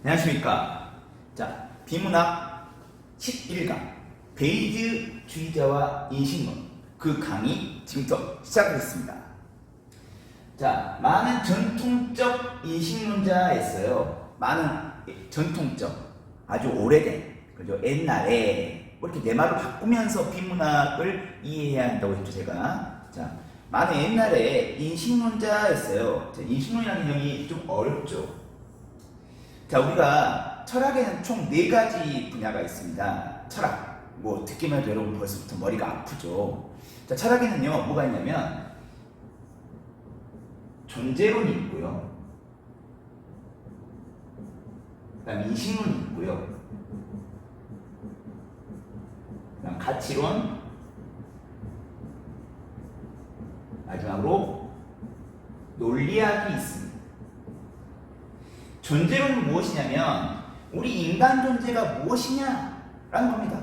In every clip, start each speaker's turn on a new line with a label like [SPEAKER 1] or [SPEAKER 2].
[SPEAKER 1] 안녕하십니까. 자, 비문학 11강 베이즈주의자와 인식론, 그 강의 지금부터 시작하겠습니다. 자, 많은 전통적 인식론자가 있어요. 많은 전통적, 아주 오래된, 그죠? 옛날에 뭐 이렇게 내 말을 바꾸면서 비문학을 이해해야 한다고 했죠, 제가. 자, 많은 옛날에 인식론자가 있어요. 자, 인식론이라는 개념이 좀 어렵죠. 자, 우리가 철학에는 총 4가지 분야가 있습니다. 철학. 뭐 듣기만 해도 여러분 벌써부터 머리가 아프죠. 자, 철학에는요, 뭐가 있냐면 존재론이 있고요. 그다음에 인식론이 있고요. 그다음 가치론, 마지막으로 논리학이 있습니다. 존재론은 무엇이냐면 우리 인간 존재가 무엇이냐라는 겁니다.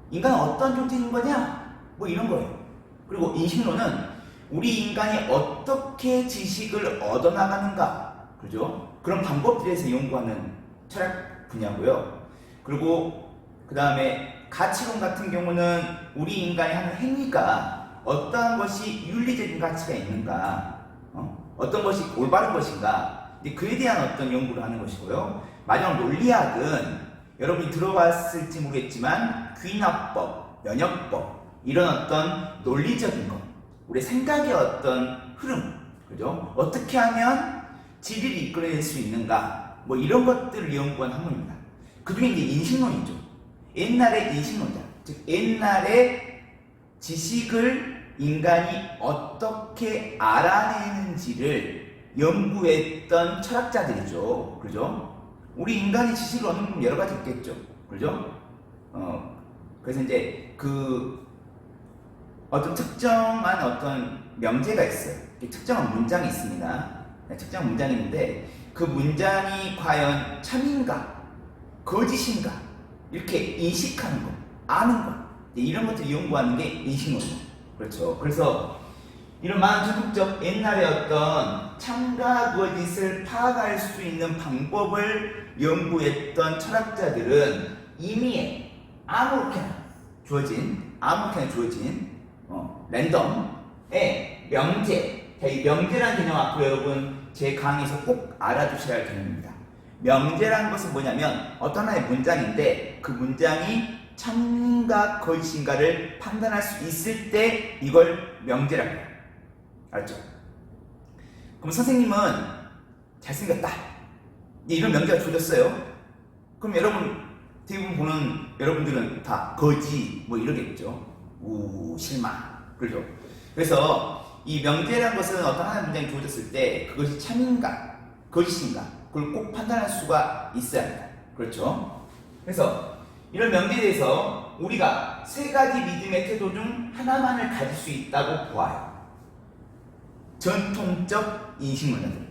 [SPEAKER 1] 인간은 어떤 존재인 거냐? 뭐 이런 거예요. 그리고 인식론은 우리 인간이 어떻게 지식을 얻어나가는가, 그죠? 그런 방법들에 대해서 연구하는 철학 분야고요. 그리고 그 다음에 가치론 같은 경우는 우리 인간이 하는 행위가 어떠한 것이 윤리적인 가치가 있는가, 어떤 것이 올바른 것인가, 그에 대한 어떤 연구를 하는 것이고요. 마지막 논리학은 여러분이 들어봤을지 모르겠지만 귀납법, 면역법, 이런 어떤 논리적인 것, 우리 생각의 어떤 흐름, 그죠? 어떻게 하면 진리를 이끌어낼 수 있는가, 뭐 이런 것들을 연구한 학문입니다. 그 중에 이제 인식론이죠. 옛날의 인식론자, 즉 옛날에 지식을 인간이 어떻게 알아내는지를 연구했던 철학자들이죠. 그죠? 우리 인간이 지식을 얻는 건 여러 가지 있겠죠. 그죠? 그래서 이제 그 어떤 특정한 어떤 명제가 있어요. 특정한 문장이 있습니다. 특정한 문장이 있는데 그 문장이 과연 참인가, 거짓인가, 이렇게 인식하는 것, 아는 것, 이런 것들을 연구하는 게 인식론이에요. 그렇죠. 그래서 이런 많은 전통적 옛날의 어떤 참과 거짓을 파악할 수 있는 방법을 연구했던 철학자들은 이미 아무렇게나 주어진 랜덤의 명제. 자, 이 명제라는 개념 앞으로 여러분 제 강의에서 꼭 알아두셔야 할 개념입니다. 명제라는 것은 뭐냐면 어떤 하나의 문장인데 그 문장이 참인가 거짓인가를 판단할 수 있을 때 이걸 명제라고 해요. 알죠? 그럼 선생님은 잘생겼다, 이런 명제가 주어졌어요. 그럼 여러분 대부분 보는 여러분들은 다 거지 뭐 이러겠죠. 실망, 그렇죠? 그래서 이 명제라는 것은 어떤 하나의 문장이 주어졌을 때 그것이 참인가 거짓인가 그걸 꼭 판단할 수가 있어야 합니다. 그렇죠? 그래서 이런 명제에 대해서 우리가 3가지 믿음의 태도 중 하나만을 가질 수 있다고 보아요. 전통적 인식론자들.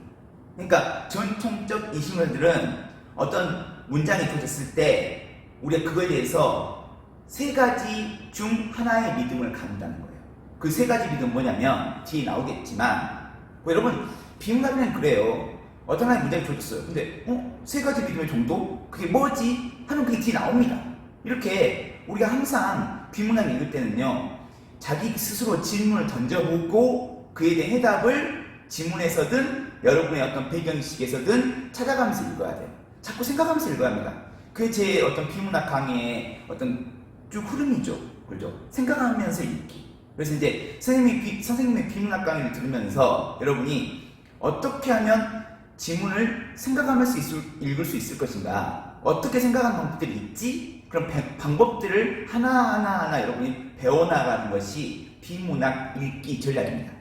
[SPEAKER 1] 그러니까 전통적 인식론자들은 어떤 문장이 주어졌을 때 우리가 그거에 대해서 3가지 중 하나의 믿음을 갖는다는 거예요. 그 3가지 믿음은 뭐냐면 뒤에 나오겠지만 여러분 비문학은 그래요. 어떤 하나의 문장이 주어졌어요. 근데 3가지 믿음의 정도? 그게 뭐지? 하면 그게 뒤에 나옵니다. 이렇게 우리가 항상 비문학 읽을 때는요, 자기 스스로 질문을 던져보고 그에 대한 해답을 지문에서든 여러분의 어떤 배경식에서든 찾아가면서 읽어야 돼요. 자꾸 생각하면서 읽어야 합니다. 그게 제 어떤 비문학 강의의 어떤 쭉 흐름이죠. 그렇죠? 생각하면서 읽기. 그래서 이제 선생님의 비문학 강의를 들으면서 여러분이 어떻게 하면 지문을 생각하면서 읽을 수 있을 것인가, 어떻게 생각하는 방법들이 있지? 그런 방법들을 하나하나 여러분이 배워나가는 것이 비문학 읽기 전략입니다.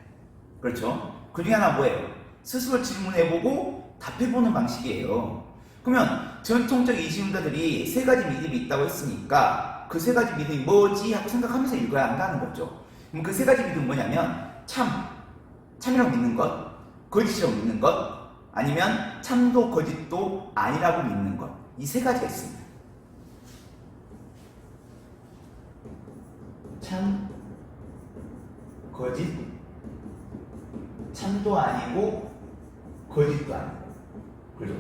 [SPEAKER 1] 그렇죠? 그 중에 하나 뭐예요? 스스로 질문해보고 답해보는 방식이에요. 그러면 전통적 인식론자들이 3가지 믿음이 있다고 했으니까 그 3가지 믿음이 뭐지? 하고 생각하면서 읽어야 한다는 거죠. 그럼 그 3가지 믿음은 뭐냐면 참이라고 믿는 것, 거짓이라고 믿는 것, 아니면 참도 거짓도 아니라고 믿는 것. 이 세 가지가 있습니다. 참, 거짓, 참도 아니고 거짓도 아니고. 그죠?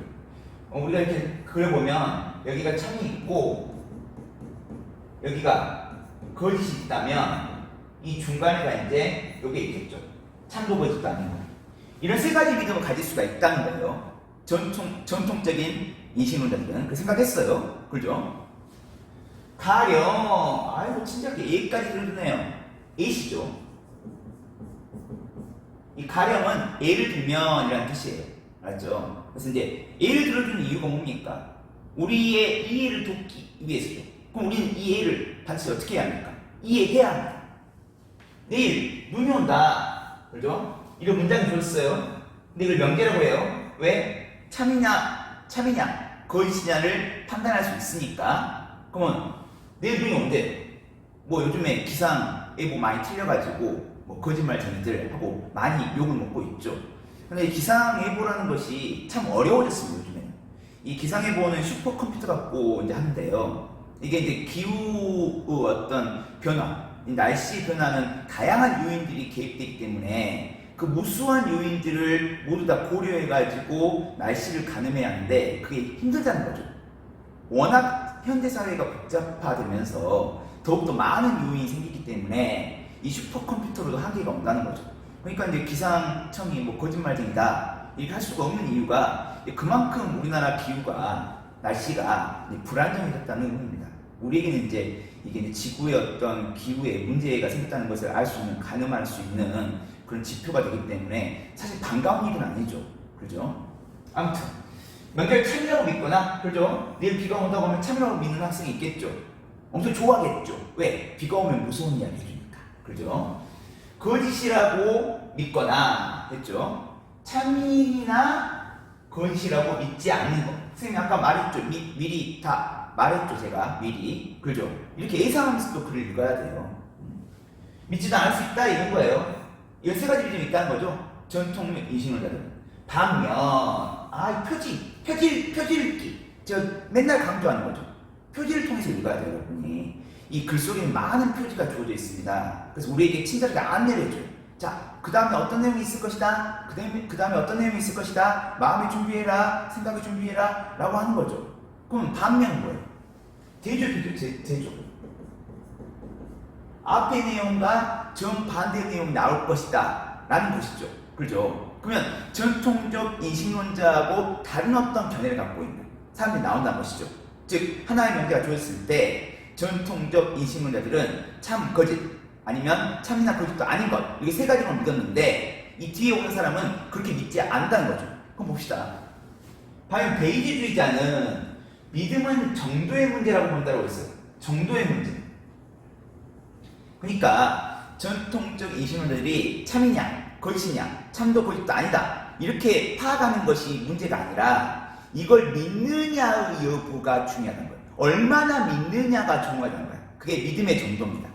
[SPEAKER 1] 우리가 이렇게 그려보면 여기가 참이 있고 여기가 거짓이 있다면 이 중간에가 이제 여기 있겠죠. 참도 거짓도 아니고. 이런 세 가지 믿음을 가질 수가 있다는 거예요. 전통적인 인신론자들은 그 생각했어요. 그죠? 가령, 아이고, 친절하게 A까지 그려주네요. A시죠? 이 가령은 예를 들면이라는 뜻이에요. 알았죠? 그래서 이제 예를 들어주는 이유가 뭡니까? 우리의 이해를 돕기 위해서죠. 그럼 우리는 이 예를 반드시 어떻게 해야 합니까? 이해해야 합니다. 내일 눈이 온다. 그죠? 이런 문장이 줬어요. 근데 이걸 명제라고 해요. 왜? 참이냐 거짓이냐를 판단할 수 있으니까. 그러면 내일 눈이 온대. 뭐 요즘에 기상예보 많이 틀려가지고 뭐 거짓말 전이들 하고 많이 욕을 먹고 있죠. 근데 기상예보라는 것이 참 어려워졌습니다. 요즘에는. 이 기상예보는 슈퍼컴퓨터 갖고 이제 하는데요. 이게 이제 기후 어떤 변화, 날씨 변화는 다양한 요인들이 개입되기 때문에 그 무수한 요인들을 모두 다 고려해가지고 날씨를 가늠해야 하는데 그게 힘들다는 거죠. 워낙 현대사회가 복잡화되면서 더욱더 많은 요인이 생기기 때문에 이 슈퍼컴퓨터로도 한계가 온다는 거죠. 그러니까 이제 기상청이 뭐 거짓말쟁이다 이렇게 할 수가 없는 이유가 그만큼 우리나라 기후가 날씨가 불안정해졌다는 의미입니다. 우리에게는 이제 이게 지구의 어떤 기후에 문제가 생겼다는 것을 알 수 있는, 가늠할 수 있는 그런 지표가 되기 때문에 사실 반가운 일은 아니죠. 그죠? 아무튼 명절 참이라고 믿거나, 그죠? 내일 비가 온다고 하면 참이라고 믿는 학생이 있겠죠. 엄청 좋아하겠죠. 왜? 비가 오면 무서운 이야기 해주니까. 그죠? 거짓이라고 믿거나, 했죠? 참이나 거짓이라고 믿지 않는 것. 선생님이 아까 말했죠. 미리 다 말했죠. 제가 미리. 그죠? 이렇게 예상하면서 또 글을 읽어야 돼요. 믿지도 않을 수 있다 이런 거예요. 이런 세 가지 믿음이 있다는 거죠. 전통 인신론자들은. 반면 표지 읽기. 저 맨날 강조하는 거죠. 표지를 통해서 읽어야 돼요, 여러분이. 이 글 속에는 많은 표지가 주어져 있습니다. 그래서 우리에게 친절하게 안내를 해줘요. 자, 그 다음에 어떤 내용이 있을 것이다. 그 다음에 어떤 내용이 있을 것이다. 마음에 준비해라. 생각에 준비해라. 라고 하는 거죠. 그럼 반면은 뭐예요? 대조. 앞의 내용과 정반대 내용이 나올 것이다. 라는 것이죠. 그죠? 그러면 전통적 인식론자하고 다른 어떤 견해를 갖고 있는 사람들이 나온다는 것이죠. 즉, 하나의 명제가 주어졌을 때 전통적 인식론자들은 참, 거짓, 아니면 참이나 거짓도 아닌 것, 이게 세 가지만 믿었는데 이 뒤에 오는 사람은 그렇게 믿지 않는다는 거죠. 그럼 봅시다. 과연 베이지주의자는 믿음은 정도의 문제라고 본다고 했어요. 정도의 문제. 그러니까 전통적 인식론자들이 참이냐 거짓이냐 참도 거짓도 아니다 이렇게 파악하는 것이 문제가 아니라 이걸 믿느냐의 여부가 중요하다는 거예요. 얼마나 믿느냐가 중요하다는 거예요. 그게 믿음의 정도입니다.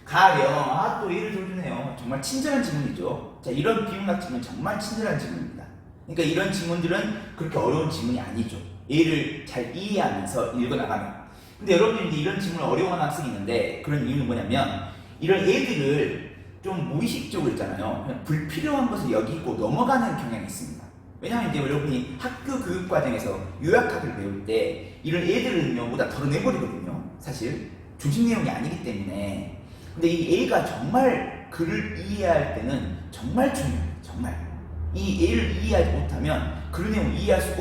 [SPEAKER 1] 가령 또 예를 들어주네요. 정말 친절한 질문이죠. 자, 이런 비문학 질문 정말 친절한 질문입니다. 그러니까 이런 질문들은 그렇게 어려운 질문이 아니죠. 예를 잘 이해하면서 읽어나가면. 근데 여러분이 이런 질문을 어려워하는 학생이 있는데 그런 이유는 뭐냐면 이런 애들을 좀 무의식적으로 있잖아요. 그냥 불필요한 것을 여기고 넘어가는 경향이 있습니다. 왜냐하면 이제 여러분이 학교 교육 과정에서 요약학을 배울 때 이런 애들은요 보다 덜어내버리거든요. 사실 중심 내용이 아니기 때문에. 근데 이 애가 정말 글을 이해할 때는 정말 중요해요. 정말 이 애를 이해하지 못하면 그 내용을 이해할 수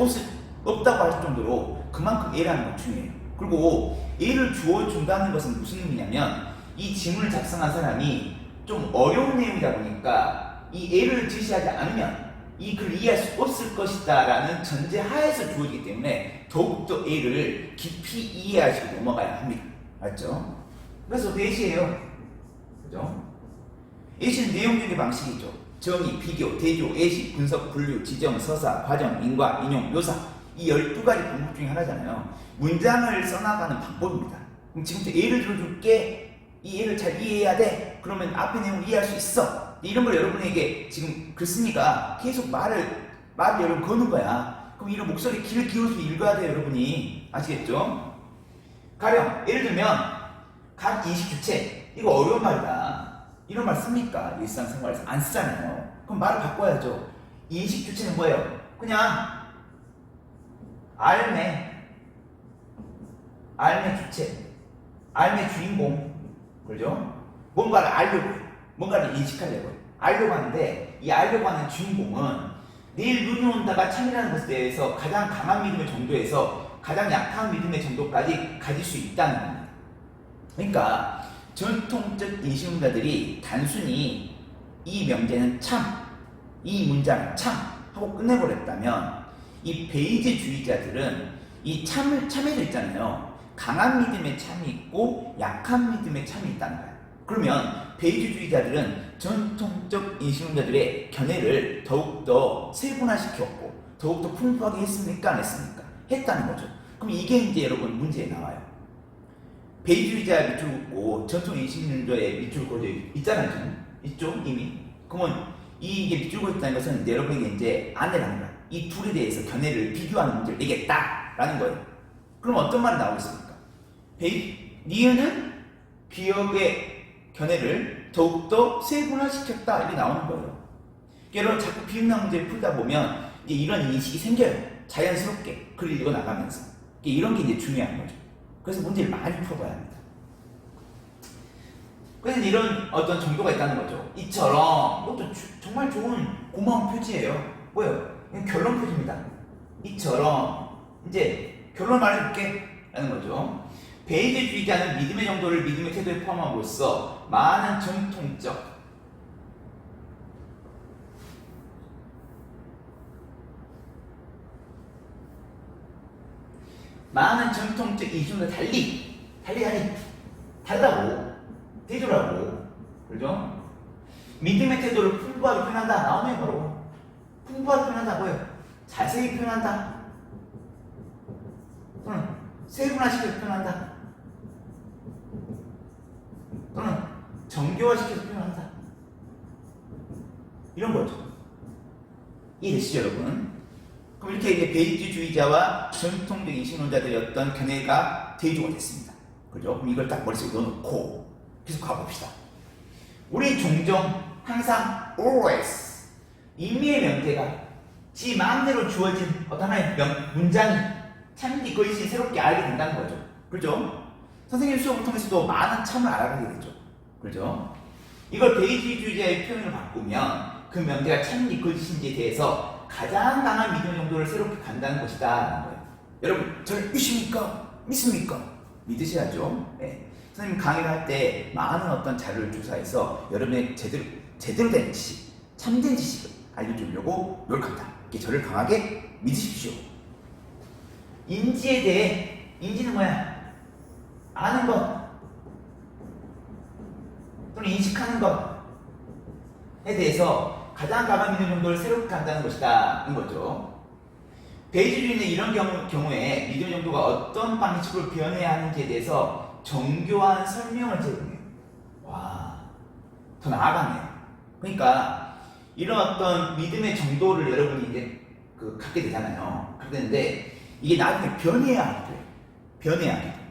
[SPEAKER 1] 없다고 할 정도로 그만큼 애라는 건 중요해요. 그리고 애를 주어준다는 것은 무슨 의미냐면 이 지문을 작성한 사람이 좀 어려운 내용이다 보니까 이 애를 제시하지 않으면 이 글을 이해할 수 없을 것이다 라는 전제 하에서 주어지기 때문에 더욱더 애를 깊이 이해하시고 넘어가야 합니다. 맞죠? 그래서 예시예요. 그죠? 예시는 내용적인 방식이죠. 정의, 비교, 대조, 예시, 분석, 분류, 지정, 서사, 과정, 인과, 인용, 묘사 이 12가지 방법 중에 하나잖아요. 문장을 써나가는 방법입니다. 그럼 지금부터 예를 들어줄게. 이 예를 잘 이해해야 돼. 그러면 앞에 내용을 이해할 수 있어. 이런 걸 여러분에게 지금 글 쓰니까 계속 말을 말을 여러분 거는 거야. 그럼 이런 목소리 귀를 기울여서 읽어야 돼요, 여러분이. 아시겠죠? 가령 예를 들면 각 인식 주체, 이거 어려운 말이다. 이런 말 씁니까? 일상생활에서 안 쓰잖아요. 그럼 말을 바꿔야죠. 인식 주체는 뭐예요? 그냥 알매 주체, 알매 주인공, 그죠? 뭔가를 알려고 해요. 뭔가를 인식하려고 해요. 알려고 하는데 이 알려고 하는 주인공은 내일 눈이 온다가 참이라는 것에 대해서 가장 강한 믿음의 정도에서 가장 약한 믿음의 정도까지 가질 수 있다는 겁니다. 그러니까 전통적 인식론자들이 단순히 이 명제는 참, 이 문장은 참 하고 끝내버렸다면 이 베이지주의자들은 이 참에도 있잖아요. 강한 믿음의 참이 있고 약한 믿음의 참이 있다는 거예요. 그러면 베이지주의자들은 전통적 인식론자들의 견해를 더욱더 세분화시켰고 더욱더 풍부하게 했습니까? 안 했습니까? 했다는 거죠. 그럼 이게 이제 여러분 문제에 나와요. 베이지주의자 밑줄 긋고 전통 인식론자의 밑줄 긋고 있잖아요. 지금 있죠? 이미. 그러면 이게 밑줄 긋고 있다는 것은 여러분에게 이제 안내라는 거예요. 이 둘에 대해서 견해를 비교하는 문제를 내겠다라는 거예요. 그럼 어떤 말이 나오겠습니까? 니은은 기억의 견해를 더욱더 세분화시켰다 이렇게 나오는 거예요. 여러분 자꾸 비응상 문제를 풀다 보면 이제 이런 인식이 생겨요. 자연스럽게 글을 읽어 나가면서 이런 게 이제 중요한 거죠. 그래서 문제를 많이 풀어봐야 합니다. 그래서 이런 어떤 정도가 있다는 거죠. 이처럼 이것도 정말 좋은 고마운 표지예요. 뭐예요? 이건 결론 표지입니다. 이처럼 이제 결론 말해볼게 라는 거죠. 베이지주의자는 믿음의 정도를 믿음의 태도에 포함함으로써 많은 전통적 이슈과 다르다고 대조라고, 그죠? 믿음의 태도를 풍부하게 표현한다 나오네요. 바로 풍부하게 표현한다고요. 자세히 표현한다 또는 세분화시켜서 표현한다 또는 정교화시켜서 표현한다 이런 거죠. 이해되시죠 여러분? 그럼 이렇게 이제 베이지주의자와 전통적 인식론자들의 어떤 견해가 대조가 됐습니다. 그죠? 그럼 이걸 딱 머릿속에 넣어놓고 계속 가봅시다. 우리 종종 항상 always 인미의 명제가 지 마음대로 주어진 어떤 하나의 문장이 참인지 그것이 새롭게 알게 된다는 거죠. 그죠? 선생님 수업을 통해서도 많은 참을 알아가게 되죠. 그죠? 이걸 베이지주의자의 표현을 바꾸면 그 명제가 참인지 거짓인지에 대해서 가장 강한 믿음 정도를 새롭게 간다는 것이다 라는 거예요. 여러분 저를 믿습니까? 믿으셔야죠. 네. 선생님 강의를 할 때 많은 어떤 자료를 조사해서 여러분의 제대로 된 지식, 참된 지식을 알려주려고 노력합니다. 저를 강하게 믿으십시오. 인지에 대해, 인지는 뭐야? 아는 것 또는 인식하는 것에 대해서 가장 강한 믿음 정도를 새롭게 간다는 것이다 는 거죠. 베이지주의는 이런 경우에 믿음 정도가 어떤 방식으로 변해야 하는지에 대해서 정교한 설명을 제공해요. 와, 더 나아가네요. 그러니까 이런 어떤 믿음의 정도를 여러분이 이제 갖게 되잖아요. 갖게 되는데 이게 나중에 변해야 하게 돼요. 변해야 하게 돼요.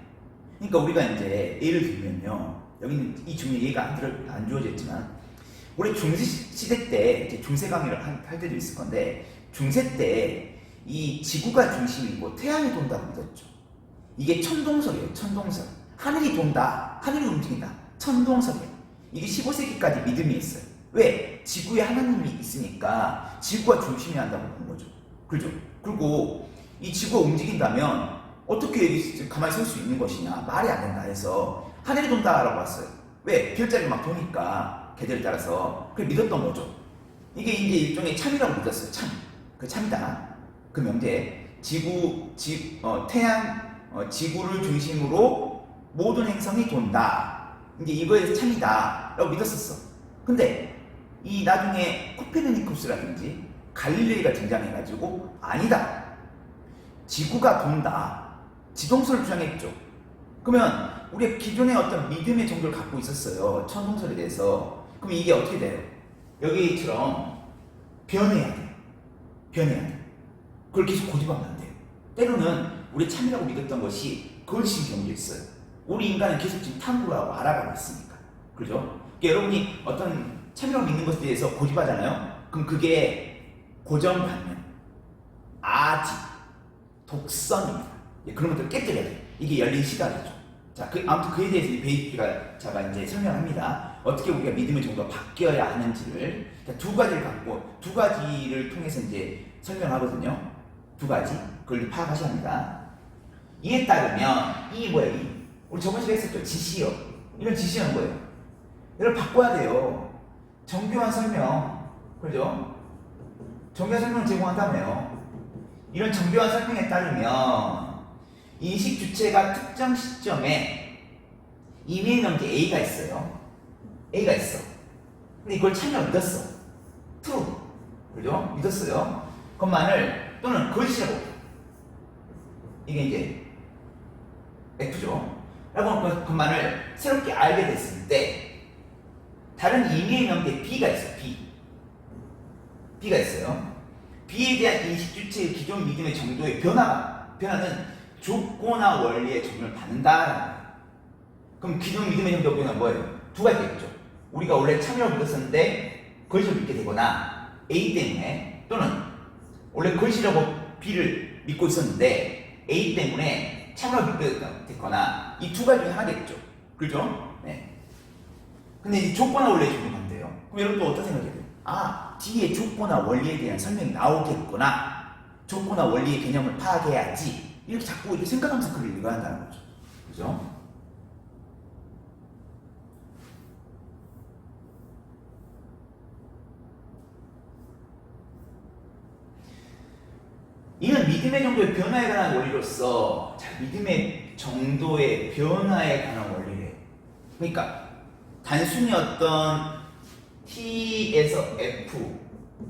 [SPEAKER 1] 그러니까 우리가 이제 예를 들면요. 여기는 이 중에 예가 안 주어져 있지만 우리 중세시대 때 이제 중세 강의를 할 때도 있을 건데 중세 때 이 지구가 중심이고 태양이 돈다고 믿었죠. 이게 천동설이에요. 천동설. 하늘이 돈다. 하늘이 움직인다. 천동설이에요. 이게 15세기까지 믿음이 있어요. 왜? 지구에 하나님이 있으니까 지구가 중심이 한다고 본 거죠. 그죠? 그리고 이 지구가 움직인다면 어떻게 가만히 설 수 있는 것이냐. 말이 안 된다 해서 하늘이 돈다라고 왔어요. 왜? 별자리 막 도니까 계절에 따라서 그걸 믿었던 거죠. 이게 이제 일종의 참이라고 믿었어요. 참. 그 참이다. 그 명제. 지구를 중심으로 모든 행성이 돈다. 이제 이거에 참이다. 라고 믿었었어. 근데 이 나중에 코페르니쿠스라든지 갈릴레이가 등장해가지고 아니다. 지구가 돈다. 지동설을 주장했죠. 그러면 우리가 기존의 어떤 믿음의 정도를 갖고 있었어요. 천동설에 대해서. 그럼 이게 어떻게 돼요? 여기처럼 변해야 돼요. 변해야 돼. 그걸 계속 고집하면 안 돼요. 때로는 우리 참이라고 믿었던 것이 거짓인 경우도 있어요. 우리 인간은 계속 지금 탐구를 하고 알아가고 있으니까. 그죠? 그러니까 여러분이 어떤 참이라고 믿는 것에 대해서 고집하잖아요. 그럼 그게 고정관념, 아지, 독선입니다. 예, 그런 것들을 깨뜨려야 돼요. 이게 열린 시각이죠. 자, 아무튼 그에 대해서 베이비가 제가 이제 설명합니다. 어떻게 우리가 믿음의 정도가 바뀌어야 하는지를 두 가지를 갖고 두 가지를 통해서 이제 설명하거든요. 두 가지 그걸 파악하셔야 합니다. 이에 따르면 이 뭐예요? 우리 저번 시간에 했었죠. 지시어. 이런 지시어는 뭐예요? 이걸 바꿔야 돼요. 정교한 설명, 그죠? 정교한 설명을 제공한다며요. 이런 정교한 설명에 따르면 인식 주체가 특정 시점에 이미에 넘게 A가 있어요. A가 있어. 근데 이걸 참여 믿었어. true. 그죠? 믿었어요. 것만을 또는 거짓이라고. 이게 이제 F죠. 라고 것만을 새롭게 알게 됐을 때 다른 이미에 넘게 B가 있어요. B가 있어요. B에 대한 인식 주체의 기존 믿음의 정도의 변화는 조건화 원리에 적용을 받는다라는 거예요. 그럼 기존 믿음의 정도 변화는 뭐예요? 두 가지가 있죠. 우리가 원래 참여를 믿었었는데 거짓을 믿게 되거나 A 때문에 또는 원래 거짓이라고 B를 믿고 있었는데 A 때문에 참여를 믿게 됐거나 이 두 가지 중에 하나겠죠. 그죠? 네. 근데 이 조건화 원리에 적용한대요. 그럼 여러분 또 어떤 생각이 돼요? 아, 뒤에 조건화 원리에 대한 설명이 나오겠구나. 조건화 원리의 개념을 파악해야지. 이렇게 자꾸 이렇게 생각하면서 글을 읽어야 한다는 거죠. 그죠? 이는 믿음의 정도의 변화에 관한 원리로서, 자, 믿음의 정도의 변화에 관한 원리래. 그러니까 단순히 어떤 T에서 F,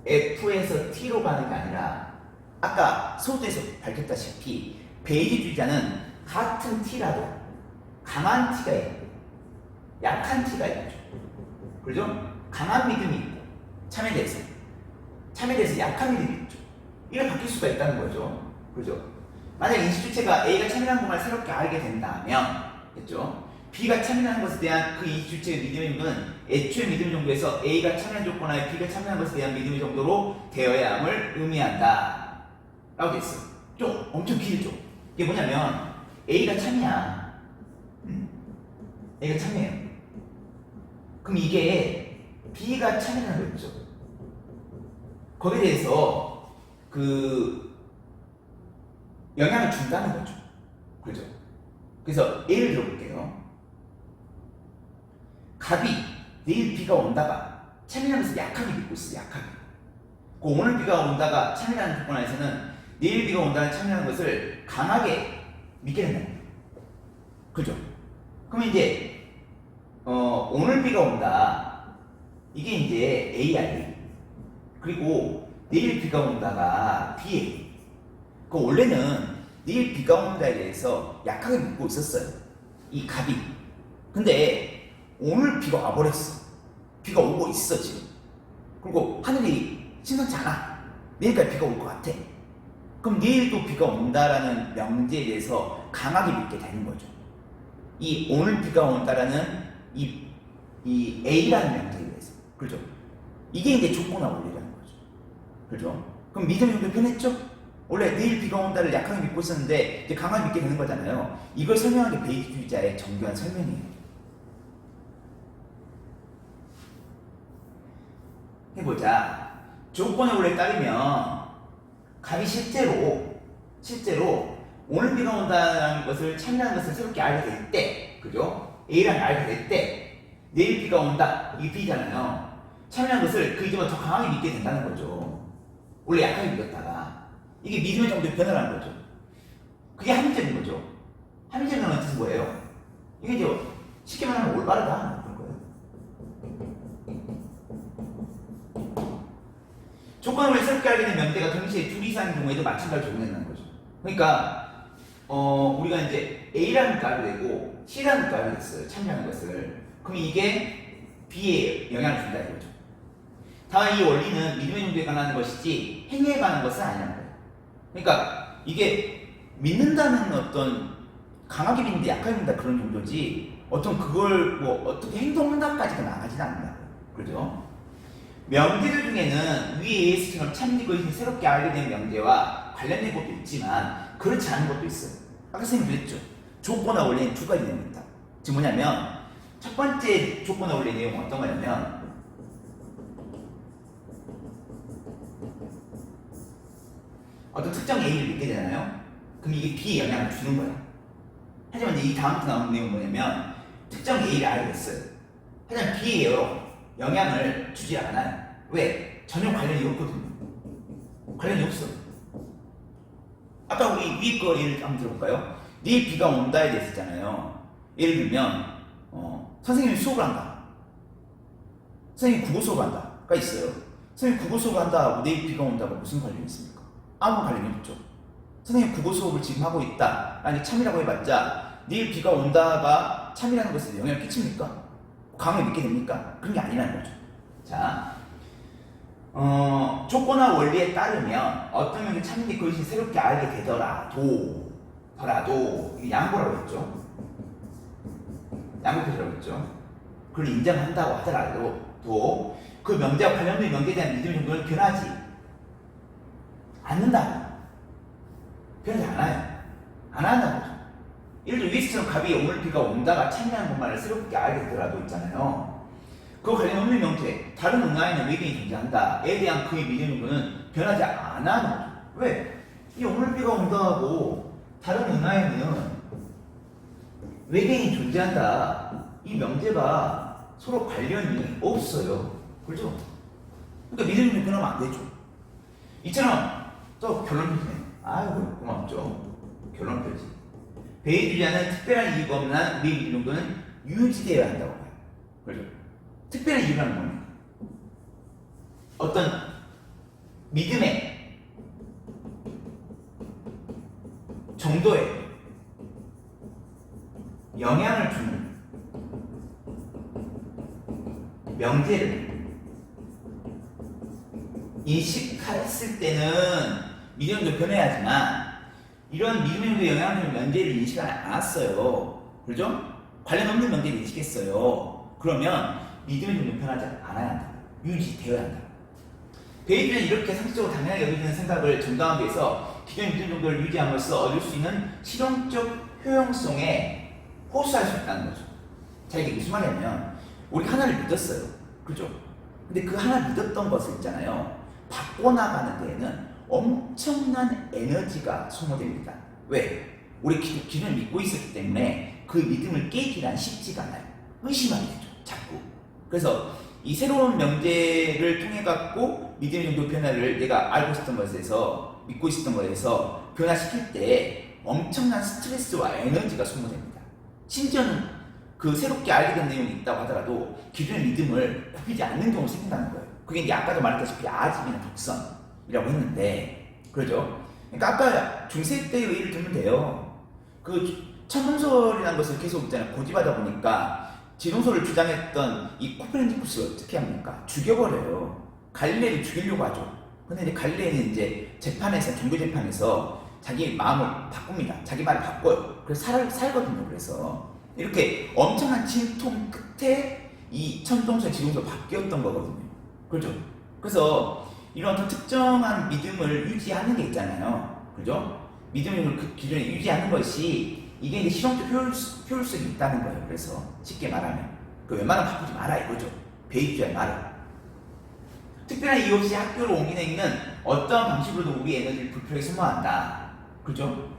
[SPEAKER 1] F에서 T로 가는 게 아니라 아까 소두에서 밝혔다시피 베이지주의자는 같은 T라도 강한 T가 있고 약한 T가 있죠. 그죠? 강한 믿음이 있고 참에 대해서 약한 믿음이 있죠. 이걸 바뀔 수가 있다는 거죠. 그죠? 만약 인식주체가 A가 참이라는 것을 새롭게 알게 된다면, 됐죠? B가 참이라는 것에 대한 그 인식주체의 믿음의 정도는 애초의 믿음의 정도에서 A가 참여한 조건하에 B가 참여한 것에 대한 믿음의 정도로 되어야 함을 의미한다. 라고 돼 있어요. 좀 엄청 길죠? 이게 뭐냐면 A가 참이야. A가 참이에요. 그럼 이게 B가 참이라는 거죠. 거기에 대해서 그 영향을 준다는 거죠. 그죠? 그래서 예를 들어볼게요. 갑이 내일 비가 온다가 참이라면서 약하게 믿고 있어요. 약하게. 그 오늘 비가 온다가 참이라는 조건 안에서는 내일 비가 온다는 참이라는 것을 강하게 믿게 된다는 거예요. 그죠? 그러면 이제 오늘 비가 온다. 이게 이제 A야. A. 그리고 내일 비가 온다가 B예요. 그 원래는 내일 비가 온다에 대해서 약하게 믿고 있었어요. 이 갑이. 근데 오늘 비가 와버렸어. 비가 오고 있어 지금. 그리고 하늘이 심상치 않아. 내일까지 비가 올 것 같아. 그럼 내일도 비가 온다라는 명제에 대해서 강하게 믿게 되는 거죠. 이 오늘 비가 온다라는 이 A라는 명제에 대해서. 그죠? 이게 이제 조건화 원리라는 거죠. 그죠? 그럼 믿음이 좀 변했죠? 원래 내일 비가 온다를 약하게 믿고 있었는데 이제 강하게 믿게 되는 거잖아요. 이걸 설명하는 게 베이지주의자의 정교한 설명이에요. 해보자. 조건의 원리에 따르면 갑이 실제로 오늘 비가 온다는 것을 참이라는 것을 새롭게 알게 될 때, 그죠? A라는 걸 알게 될 때 내일 비가 온다. 이게 B잖아요. 참이라는 것을 그 이전보다 더 강하게 믿게 된다는 거죠. 원래 약하게 믿었다가. 이게 믿음의 정도의 변화라는 거죠. 그게 합리적인 거죠. 합리적인 뜻은 뭐예요? 이게 이제 쉽게 말하면 올바르다. 그런 거예요. 조건을 새롭게 알게 된 명제가 동시에 둘 이상인 경우에도 마찬가지로 적용된다는 거죠. 그러니까 우리가 이제 A라는 걸 알게 되고 C라는 걸 알게 됐어요. 참여하는 것을. 그럼 이게 B에 영향을 준다 이거죠. 다만 이 원리는 믿음의 정도에 관한 것이지 행위에 관한 것은 아니라는 거예요. 그러니까 이게 믿는다는 어떤 강하게 믿는다, 약하게 믿는다 그런 정도지 어떤 그걸 뭐 어떻게 행동한다까지가 나가진 않는다고요. 그죠? 명제들 중에는 위에 예수처럼 참 믿고 새롭게 알게 된 명제와 관련된 것도 있지만 그렇지 않은 것도 있어요. 아까 선생님 그랬죠. 조건과 원리는 두 가지 내용이 있다. 즉 뭐냐면 첫 번째 조건과 원리 내용은 어떤 거냐면 어떤 특정 A를 믿게 되잖아요. 그럼 이게 B에 영향을 주는 거야. 하지만 이제 이 다음부터 나오는 내용은 뭐냐면 특정 A를 알게 됐어요. 하지만 B에 영향을 주지 않아요. 왜? 전혀 관련이 없거든요. 관련이 없어. 아까 우리 위에 거 예를 한번 들어볼까요? 내일 비가 온다에 대해서 있잖아요. 예를 들면 선생님이 수업을 한다. 선생님이 국어 수업을 한다가 있어요. 선생님이 국어 수업을 한다고 내일 비가 온다고 무슨 관련이 있습니까? 아무 관련이 없죠. 선생님 국어 수업을 지금 하고 있다. 아니 참이라고 해봤자 내일 비가 온다가 참이라는 것에 영향을 끼칩니까? 강을 믿게 됩니까? 그런 게 아니라는 거죠. 자, 조건과 원리에 따르면 어떤 면이 참인데 그것이 새롭게 알게 되더라도 양보라고 했죠. 양보 표시라고 했죠. 그걸 인정한다고 하더라도 그 명제와 관련된 명제에 대한 믿음 정도는 변하지 않는다고. 변하지 않아요. 안 한다는 거죠. 예를 들어 위스처럼 갑이 오늘 비가 온다가 참여하는 것만을 새롭게 알게 되더라도 있잖아요. 그 관련 없는 명제, 다른 은하에는 외계인이 존재한다에 대한 그의 믿음 정도는 변하지 않아는 거죠. 왜? 이 오늘 비가 온다고 다른 은하에는 외계인이 존재한다. 이 명제가 서로 관련이 없어요. 그렇죠? 그러니까 믿음 정도 변하면 안 되죠. 이처럼 또 결론 표시네. 아이고 고맙죠. 결론 표시. 배의주의자는 특별한 이유가 없는 한 우리 믿음 정도는 유지되어야 한다고 봐요. 그렇죠? 특별한 이유라는 겁니다. 어떤 믿음의 정도에 영향을 주는 명제를 인식했을 때는 믿음도 변해야지만 이런 믿음의 영향을 주는 명제를 인식하지 않았어요. 그렇죠? 관련 없는 명제를 인식했어요. 그러면 믿음의 정도 변하지 않아야 한다. 유지되어야 한다. 베이비는 이렇게 상식적으로 당연하게 여기는 생각을 정당하기 위해서 기존 믿음 정도를 유지함으로써 얻을 수 있는 실용적 효용성에 호소할 수 있다는 거죠. 자, 이게 무슨 말이냐면 우리가 하나를 믿었어요. 그죠? 근데 그 하나 믿었던 것을 있잖아요. 바꿔나가는 데에는 엄청난 에너지가 소모됩니다. 왜? 우리 기존에 믿고 있었기 때문에 그 믿음을 깨기란 쉽지가 않아요. 의심하게 되죠. 자꾸. 그래서 이 새로운 명제를 통해 갖고 믿음의 정도 변화를 내가 알고 있었던 것에서 믿고 있었던 것에서 변화시킬 때 엄청난 스트레스와 에너지가 소모됩니다. 심지어는 그 새롭게 알게 된 내용이 있다고 하더라도 기존의 믿음을 굽히지 않는 경우가 생긴다는 거예요. 그게 이제 아까도 말했다시피 아집이나 독선이라고 했는데, 그러죠? 그러니까 아까 중세 때의 예를 들면 돼요. 그 천동설이라는 것을 계속 있잖아요. 고집하다 보니까 지동설을 주장했던 이 코페르니쿠스를 어떻게 합니까? 죽여버려요. 갈릴레이를 죽이려고 하죠. 근데 이제 갈릴레이는 이제 재판에서, 종교 재판에서 자기 마음을 바꿉니다. 자기 말을 바꿔요. 그래서 살거든요. 그래서 이렇게 엄청난 진통 끝에 이 천동설, 지동설 바뀌었던 거거든요. 그렇죠? 그래서 이런 어떤 특정한 믿음을 유지하는 게 있잖아요. 그죠? 믿음을 그 기존에 유지하는 것이 이게 이제 실용적 효율성이 있다는 거예요. 그래서 쉽게 말하면 그 웬만하면 바꾸지 마라 이거죠. 베이주의 말을. 특별한 이유 없이 학교로 옮기는 이는 어떤 방식으로도 우리 에너지를 불필요하게 소모한다. 그죠?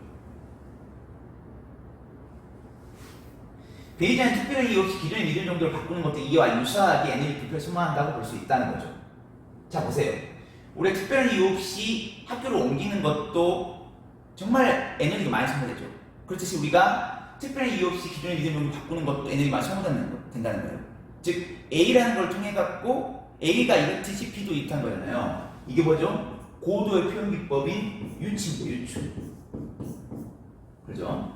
[SPEAKER 1] 베이주는 특별한 이유 없이 기존의 믿음 정도를 바꾸는 것도 이와 유사하게 에너지를 불필요하게 소모한다고 볼 수 있다는 거죠. 자 보세요. 우리가 특별한 이유 없이 학교를 옮기는 것도 정말 에너지가 많이 소모되죠. 그렇듯이 우리가 특별한 이유 없이 기존의 믿음 정도를 바꾸는 것도 에너지가 많이 소모된다는 거예요. 즉 A라는 걸 통해 갖고 A가 이렇듯이 B도 이렇다는 거잖아요. 이게 뭐죠? 고도의 표현 기법인 유추고 유추. 그죠?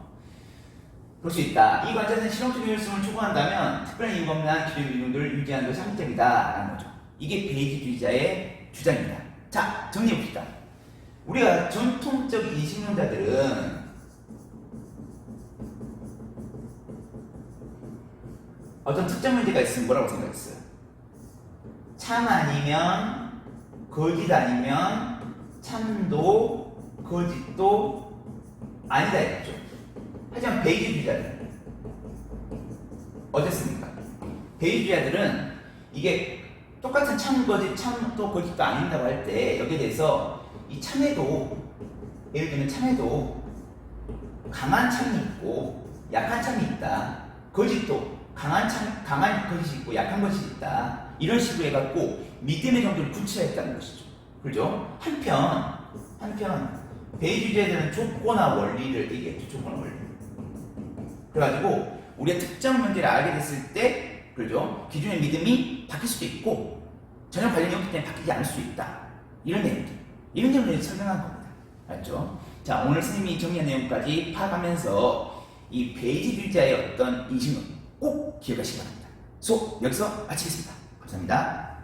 [SPEAKER 1] 볼 수 있다. 이 관점에서 실용적 효율성을 추구한다면 특별한 이유가 없는 기존의 믿음들을 유지하는 것이 한정이다 라는 거죠. 이게 베이지주의자의 주장입니다. 자, 정리해봅시다. 우리가 전통적 인식론자들은 어떤 특정 문제가 있으면 뭐라고 생각했어요? 참 아니면 거짓 아니면 참도 거짓도 아니다 했죠. 하지만 베이지주의자들은 어땠습니까? 베이지주의자들은 이게 똑같은 참 거짓 참도 거짓도 아닌다고 할 때 여기에 대해서 이 참에도 예를 들면 참에도 강한 참이 있고 약한 참이 있다. 거짓도 강한 거짓이 있고 약한 거짓이 있다. 이런 식으로 해갖고 믿음의 정도를 구체화했다는 것이죠. 그죠? 한편 베이지주의자들은 조건화 원리를 얘기했죠. 조건화 원리. 그래가지고 우리가 특정 문제를 알게 됐을 때, 그죠? 기존의 믿음이 바뀔 수도 있고 전혀 관련이 없기 때문에 바뀌지 않을 수 있다. 이런 내용들. 이런 내용을 설명한 겁니다. 맞죠? 자, 오늘 선생님이 정리한 내용까지 파악하면서 이 베이지주의자의 어떤 인식은 꼭 기억하시기 바랍니다. 수업 여기서 마치겠습니다. 감사합니다.